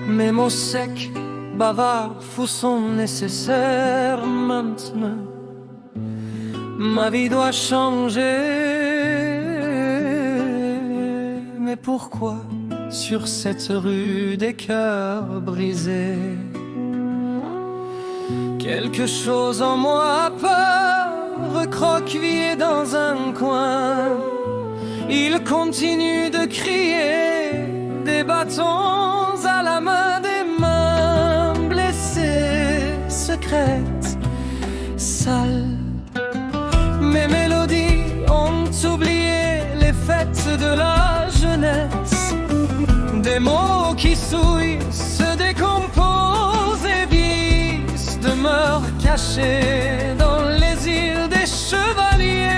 Mes mots secs, bavards, fous sont nécessaires maintenant. Ma vie doit changer. Mais pourquoi sur cette rue des cœurs brisés? Quelque chose en moi a peur, recroquevillé dans un coin. Il continue de crier, des bâtons à la main, des mains blessées, secrètes, sales. Mes mélodies ont oublié les fêtes de la jeunesse. Des mots qui souillent, se décomposent et vissent, demeurent cachés dans les îles des chevaliers.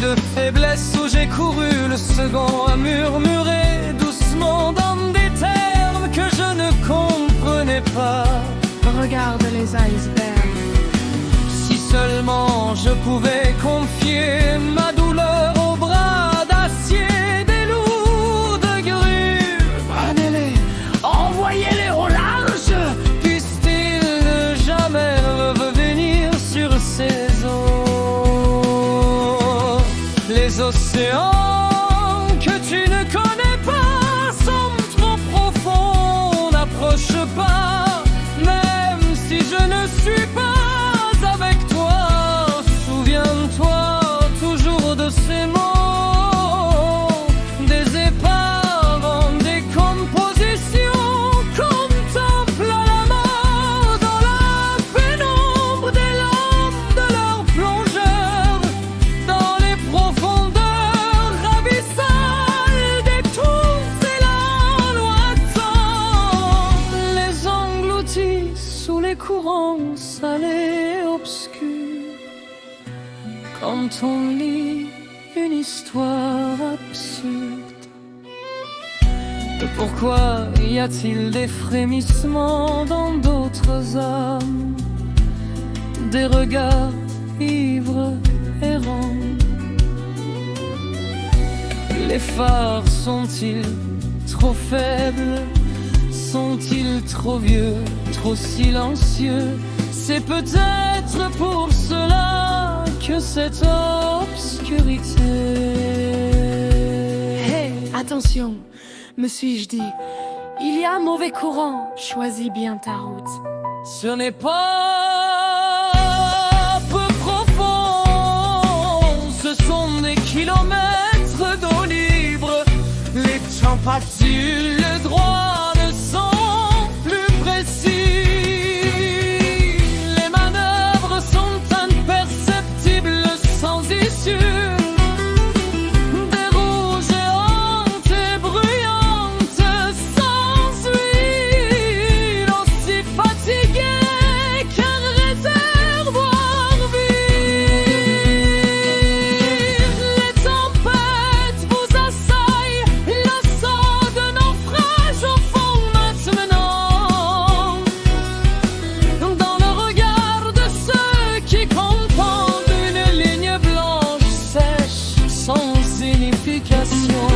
De faiblesse où j'ai couru, le second à murmurer doucement dans des termes que je ne comprenais pas. Regarde les icebergs. Si seulement je pouvais confier ma douleur aux bras d'acier des lourdes grues. Prenez-les, envoyez-les au large. Puissent-ils ne jamais revenir sur ces eaux? Les océans que tu ne connais pas sont trop profonds, n'approche pas. Même si je ne suis pas avec toi, souviens-toi toujours de ces mots, des épaves en décomposition. Contemple la mort dans la pénombre des lampes de leurs plongeurs, dans les profondeurs ravissales des tours élans lointains, les engloutis sous les courants salés et obscurs. Quand on lit une histoire absurde, pourquoi y a-t-il des frémissements dans d'autres âmes, des regards ivres errants? Les phares sont-ils trop faibles? Sont-ils trop vieux, trop silencieux? C'est peut-être pour cela que cette obscurité. Hé, attention, me suis-je dit. Il y a un mauvais courant, choisis bien ta route. Ce n'est pas peu profond, ce sont des kilomètres d'eau libre. Les temps passent-ils, le droit ne sont plus précis. Les manœuvres sont imperceptibles, sans issue. Des roues géantes et bruyantes, sans huile, aussi fatiguées qu'un réservoir vide. Les tempêtes vous assaillent, l'assaut de naufrage au fond maintenant. Dans le regard de ceux qui contemplent une ligne blanche sèche, sans signification.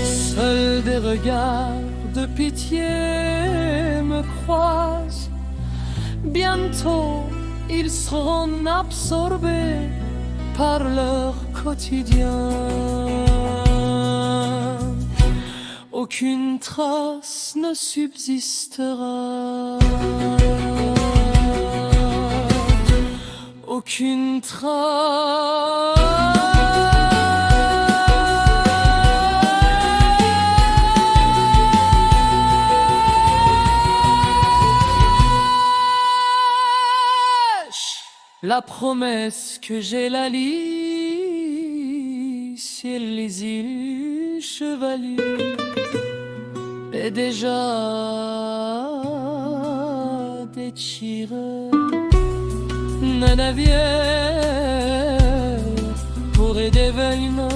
Seuls des regards de pitié me croisent. Bientôt ils seront absorbés par leur quotidien. Aucune trace ne subsistera. Aucune trace. La promesse que j'ai la lys et les îles Chevaliers. est déjà déchiré. Un navire pourrait d'événements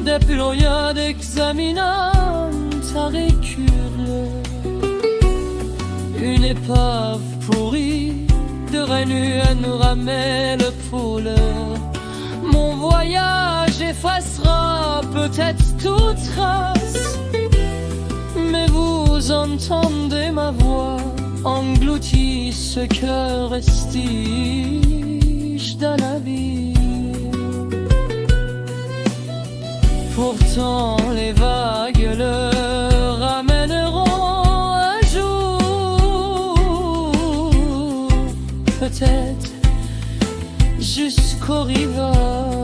des ployades d'examinants à reculer. Une épave pourrie de Renu nous ramène le poule. Mon voyage effacera peut-être toute trace, mais vous entendez ma voix engloutie ce cœur vestige d'un navire. Pourtant les vagues le ramèneront un jour, peut-être jusqu'au rivage.